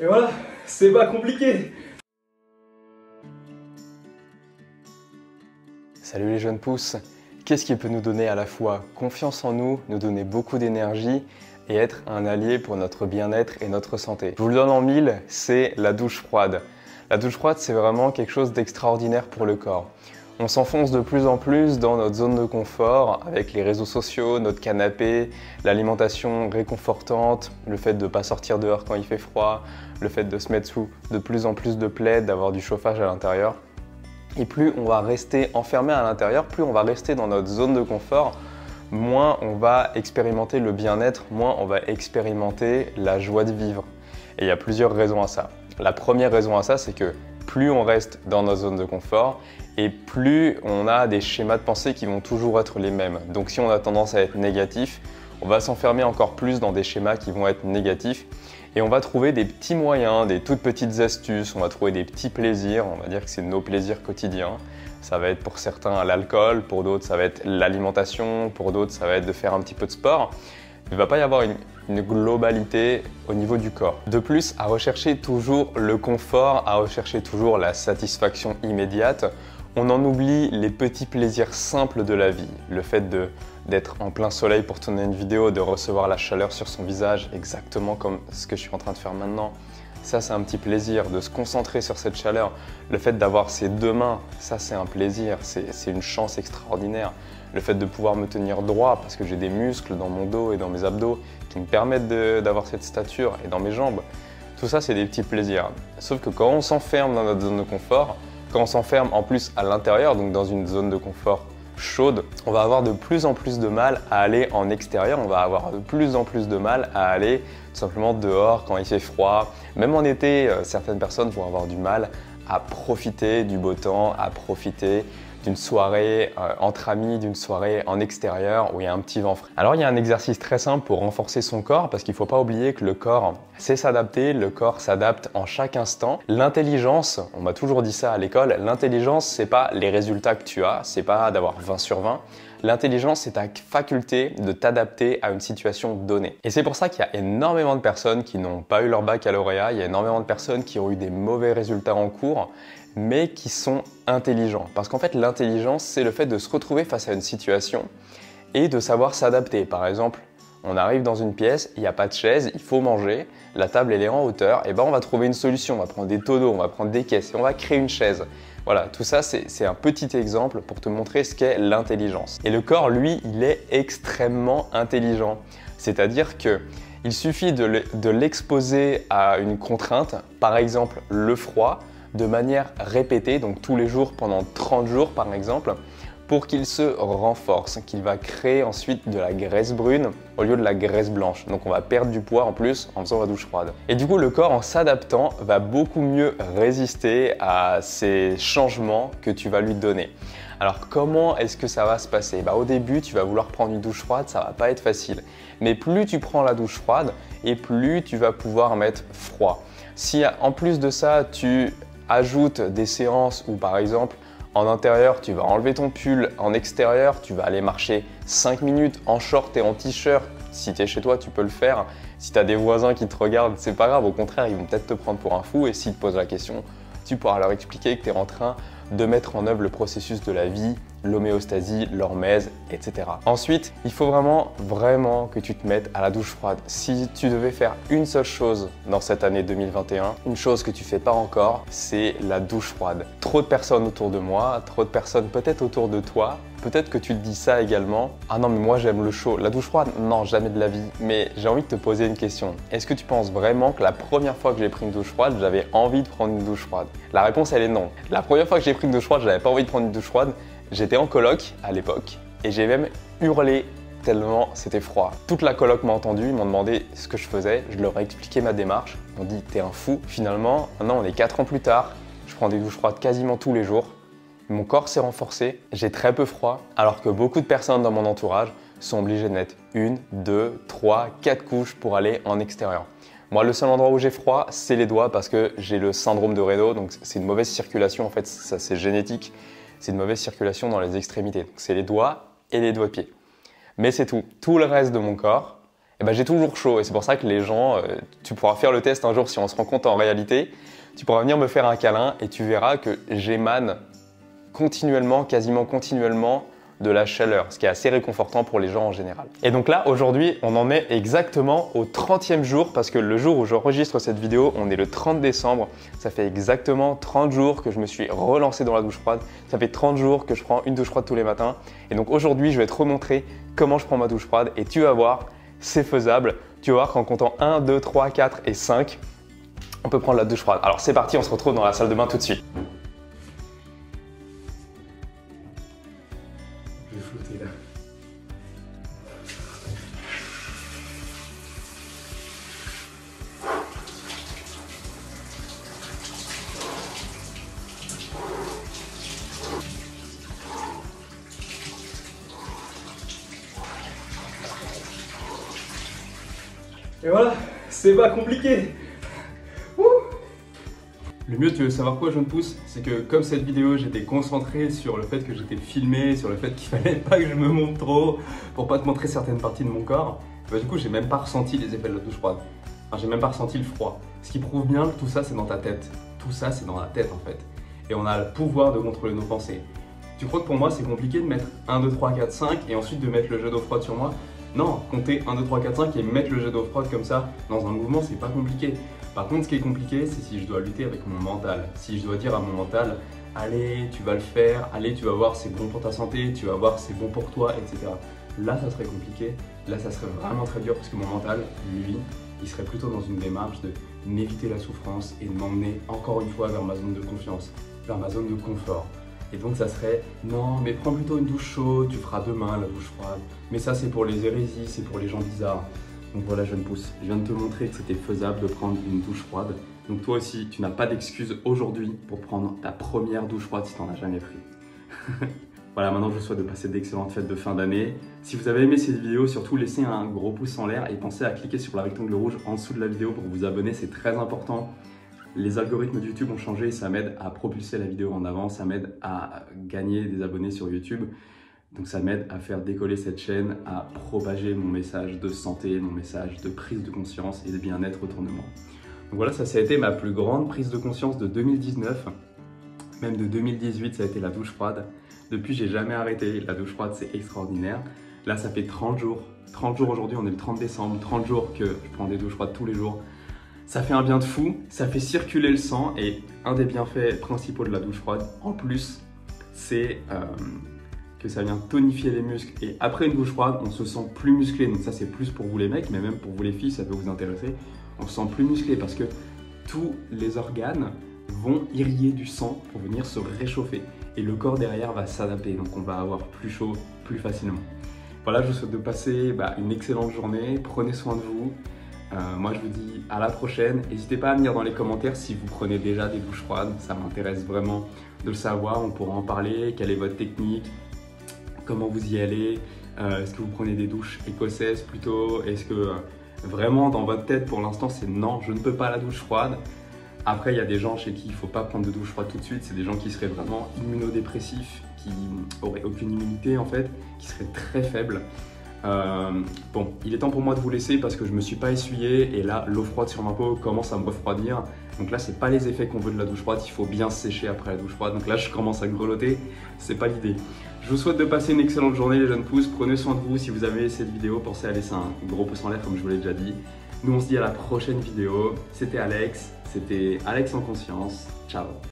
Et voilà, c'est pas compliqué. Salut les jeunes pousses. Qu'est-ce qui peut nous donner à la fois confiance en nous donner beaucoup d'énergie et être un allié pour notre bien-être et notre santé? Je vous le donne en mille, c'est la douche froide. La douche froide, c'est vraiment quelque chose d'extraordinaire pour le corps. On s'enfonce de plus en plus dans notre zone de confort avec les réseaux sociaux, notre canapé, l'alimentation réconfortante, le fait de ne pas sortir dehors quand il fait froid, le fait de se mettre sous de plus en plus de plaids, d'avoir du chauffage à l'intérieur. Et plus on va rester enfermé à l'intérieur, plus on va rester dans notre zone de confort, moins on va expérimenter le bien-être, moins on va expérimenter la joie de vivre. Et il y a plusieurs raisons à ça. La première raison à ça, c'est que plus on reste dans notre zone de confort et plus on a des schémas de pensée qui vont toujours être les mêmes. Donc si on a tendance à être négatif, on va s'enfermer encore plus dans des schémas qui vont être négatifs et on va trouver des petits moyens, des toutes petites astuces, on va trouver des petits plaisirs, on va dire que c'est nos plaisirs quotidiens. Ça va être pour certains l'alcool, pour d'autres ça va être l'alimentation, pour d'autres ça va être de faire un petit peu de sport. Il ne va pas y avoir une globalité au niveau du corps. De plus, à rechercher toujours le confort, à rechercher toujours la satisfaction immédiate, on en oublie les petits plaisirs simples de la vie. Le fait d'être en plein soleil pour tourner une vidéo, de recevoir la chaleur sur son visage, exactement comme ce que je suis en train de faire maintenant. Ça, c'est un petit plaisir, de se concentrer sur cette chaleur. Le fait d'avoir ses deux mains, ça, c'est un plaisir, c'est une chance extraordinaire. Le fait de pouvoir me tenir droit, parce que j'ai des muscles dans mon dos et dans mes abdos qui me permettent d'avoir cette stature, et dans mes jambes. Tout ça, c'est des petits plaisirs. Sauf que quand on s'enferme dans notre zone de confort, quand on s'enferme en plus à l'intérieur, donc dans une zone de confort chaude, on va avoir de plus en plus de mal à aller en extérieur, on va avoir de plus en plus de mal à aller tout simplement dehors quand il fait froid. Même en été, certaines personnes vont avoir du mal à profiter du beau temps, à profiter d'une soirée entre amis, d'une soirée en extérieur où il y a un petit vent frais. Alors il y a un exercice très simple pour renforcer son corps parce qu'il ne faut pas oublier que le corps sait s'adapter, le corps s'adapte en chaque instant. L'intelligence, on m'a toujours dit ça à l'école, l'intelligence c'est pas les résultats que tu as, c'est pas d'avoir 20 sur 20. L'intelligence, c'est ta faculté de t'adapter à une situation donnée. Et c'est pour ça qu'il y a énormément de personnes qui n'ont pas eu leur baccalauréat, il y a énormément de personnes qui ont eu des mauvais résultats en cours, mais qui sont intelligents. Parce qu'en fait, l'intelligence, c'est le fait de se retrouver face à une situation et de savoir s'adapter. Par exemple, on arrive dans une pièce, il n'y a pas de chaise, il faut manger, la table elle est en hauteur, et ben on va trouver une solution, on va prendre des tonneaux d'eau, on va prendre des caisses et on va créer une chaise. Voilà, tout ça c'est un petit exemple pour te montrer ce qu'est l'intelligence. Et le corps, lui, il est extrêmement intelligent. C'est-à-dire qu'il suffit de l'exposer à une contrainte, par exemple le froid, de manière répétée, donc tous les jours pendant 30 jours par exemple, pour qu'il se renforce, qu'il va créer ensuite de la graisse brune au lieu de la graisse blanche. Donc on va perdre du poids en plus en faisant la douche froide. Et du coup, le corps, en s'adaptant, va beaucoup mieux résister à ces changements que tu vas lui donner. Alors comment est-ce que ça va se passer? Au début, tu vas vouloir prendre une douche froide, ça va pas être facile. Mais plus tu prends la douche froide et plus tu vas pouvoir mettre froid. Si en plus de ça, tu ajoutes des séances où par exemple, en intérieur, tu vas enlever ton pull. En extérieur, tu vas aller marcher 5 minutes en short et en t-shirt. Si tu es chez toi, tu peux le faire. Si tu as des voisins qui te regardent, c'est pas grave. Au contraire, ils vont peut-être te prendre pour un fou. Et s'ils te posent la question, tu pourras leur expliquer que tu es en train de mettre en œuvre le processus de la vie, l'homéostasie, l'hormèse, etc. Ensuite, il faut vraiment que tu te mettes à la douche froide. Si tu devais faire une seule chose dans cette année 2021, une chose que tu fais pas encore, c'est la douche froide. Trop de personnes autour de moi, trop de personnes peut-être autour de toi, peut-être que tu te dis ça également. Ah non mais moi j'aime le chaud. La douche froide, non, jamais de la vie. Mais j'ai envie de te poser une question. Est-ce que tu penses vraiment que la première fois que j'ai pris une douche froide, j'avais envie de prendre une douche froide? La réponse elle est non. La première fois que j'ai pris une douche froide, j'avais pas envie de prendre une douche froide. J'étais en coloc à l'époque et j'ai même hurlé tellement c'était froid. Toute la coloc m'a entendu, ils m'ont demandé ce que je faisais, je leur ai expliqué ma démarche, ils m'ont dit t'es un fou. Finalement, maintenant on est 4 ans plus tard, je prends des douches froides quasiment tous les jours. Mon corps s'est renforcé, j'ai très peu froid, alors que beaucoup de personnes dans mon entourage sont obligées de mettre 1, 2, 3, 4 couches pour aller en extérieur. Moi, le seul endroit où j'ai froid, c'est les doigts parce que j'ai le syndrome de Raynaud, donc c'est une mauvaise circulation, en fait, ça c'est génétique. C'est une mauvaise circulation dans les extrémités. Donc c'est les doigts et les doigts de pied. Mais c'est tout. Tout le reste de mon corps, et ben j'ai toujours chaud. Et c'est pour ça que les gens, tu pourras faire le test un jour si on se rend compte en réalité, tu pourras venir me faire un câlin et tu verras que j'émane continuellement, quasiment continuellement, de la chaleur, ce qui est assez réconfortant pour les gens en général. Et donc là, aujourd'hui, on en est exactement au 30e jour parce que le jour où j'enregistre cette vidéo, on est le 30 décembre. Ça fait exactement 30 jours que je me suis relancé dans la douche froide. Ça fait 30 jours que je prends une douche froide tous les matins. Et donc aujourd'hui, je vais te remontrer comment je prends ma douche froide et tu vas voir, c'est faisable. Tu vas voir qu'en comptant 1, 2, 3, 4 et 5, on peut prendre la douche froide. Alors c'est parti, on se retrouve dans la salle de bain tout de suite. Je vais flotter là. Et voilà, c'est pas compliqué. Ouh. Le mieux, tu veux savoir quoi, jeune pouce? C'est que comme cette vidéo, j'étais concentré sur le fait que j'étais filmé, sur le fait qu'il fallait pas que je me montre trop pour pas te montrer certaines parties de mon corps, bah, du coup, j'ai même pas ressenti les effets de la douche froide. Enfin, j'ai même pas ressenti le froid. Ce qui prouve bien que tout ça, c'est dans ta tête. Tout ça, c'est dans la tête en fait. Et on a le pouvoir de contrôler nos pensées. Tu crois que pour moi, c'est compliqué de mettre 1, 2, 3, 4, 5 et ensuite de mettre le jet d'eau froide sur moi? Non, compter 1, 2, 3, 4, 5 et mettre le jet d'eau froide comme ça dans un mouvement, c'est pas compliqué. Par contre, ce qui est compliqué, c'est si je dois lutter avec mon mental. Si je dois dire à mon mental, allez, tu vas le faire, allez, tu vas voir, c'est bon pour ta santé, tu vas voir, c'est bon pour toi, etc. Là, ça serait compliqué. Là, ça serait vraiment très dur parce que mon mental, lui, il serait plutôt dans une démarche de m'éviter la souffrance et de m'emmener encore une fois vers ma zone de confiance, vers ma zone de confort. Et donc ça serait, non mais prends plutôt une douche chaude, tu feras demain la douche froide. Mais ça c'est pour les hérésies, c'est pour les gens bizarres. Donc voilà, jeune pouce, je viens de te montrer que c'était faisable de prendre une douche froide. Donc toi aussi, tu n'as pas d'excuse aujourd'hui pour prendre ta première douche froide si tu n'en as jamais pris. Voilà, maintenant je vous souhaite de passer d'excellentes fêtes de fin d'année. Si vous avez aimé cette vidéo, surtout laissez un gros pouce en l'air et pensez à cliquer sur le rectangle rouge en dessous de la vidéo pour vous abonner, c'est très important. Les algorithmes de YouTube ont changé et ça m'aide à propulser la vidéo en avant, ça m'aide à gagner des abonnés sur YouTube. Donc ça m'aide à faire décoller cette chaîne, à propager mon message de santé, mon message de prise de conscience et de bien-être autour de moi. Donc voilà, ça a été ma plus grande prise de conscience de 2019. Même de 2018, ça a été la douche froide. Depuis, j'ai jamais arrêté. La douche froide, c'est extraordinaire. Là, ça fait 30 jours. 30 jours aujourd'hui, on est le 30 décembre. 30 jours que je prends des douches froides tous les jours. Ça fait un bien de fou, ça fait circuler le sang et un des bienfaits principaux de la douche froide, en plus, c'est que ça vient tonifier les muscles. Et après une douche froide, on se sent plus musclé. Donc ça, c'est plus pour vous les mecs, mais même pour vous les filles, ça peut vous intéresser. On se sent plus musclé parce que tous les organes vont irriguer du sang pour venir se réchauffer. Et le corps derrière va s'adapter, donc on va avoir plus chaud plus facilement. Voilà, je vous souhaite de passer une excellente journée. Prenez soin de vous. Moi je vous dis à la prochaine, n'hésitez pas à me dire dans les commentaires si vous prenez déjà des douches froides, ça m'intéresse vraiment de le savoir, on pourra en parler, quelle est votre technique, comment vous y allez, est-ce que vous prenez des douches écossaises plutôt, est-ce que vraiment dans votre tête pour l'instant c'est non, je ne peux pas la douche froide. Après il y a des gens chez qui il ne faut pas prendre de douche froide tout de suite, c'est des gens qui seraient vraiment immunodépressifs, qui n'auraient aucune immunité en fait, qui seraient très faibles. Bon, il est temps pour moi de vous laisser parce que je me suis pas essuyé et là l'eau froide sur ma peau commence à me refroidir. Donc là c'est pas les effets qu'on veut de la douche froide, il faut bien se sécher après la douche froide. Donc là je commence à grelotter, c'est pas l'idée. Je vous souhaite de passer une excellente journée les jeunes pousses, prenez soin de vous. Si vous avez aimé cette vidéo, pensez à laisser un gros pouce en l'air comme je vous l'ai déjà dit. Nous on se dit à la prochaine vidéo, c'était Alex en conscience, ciao.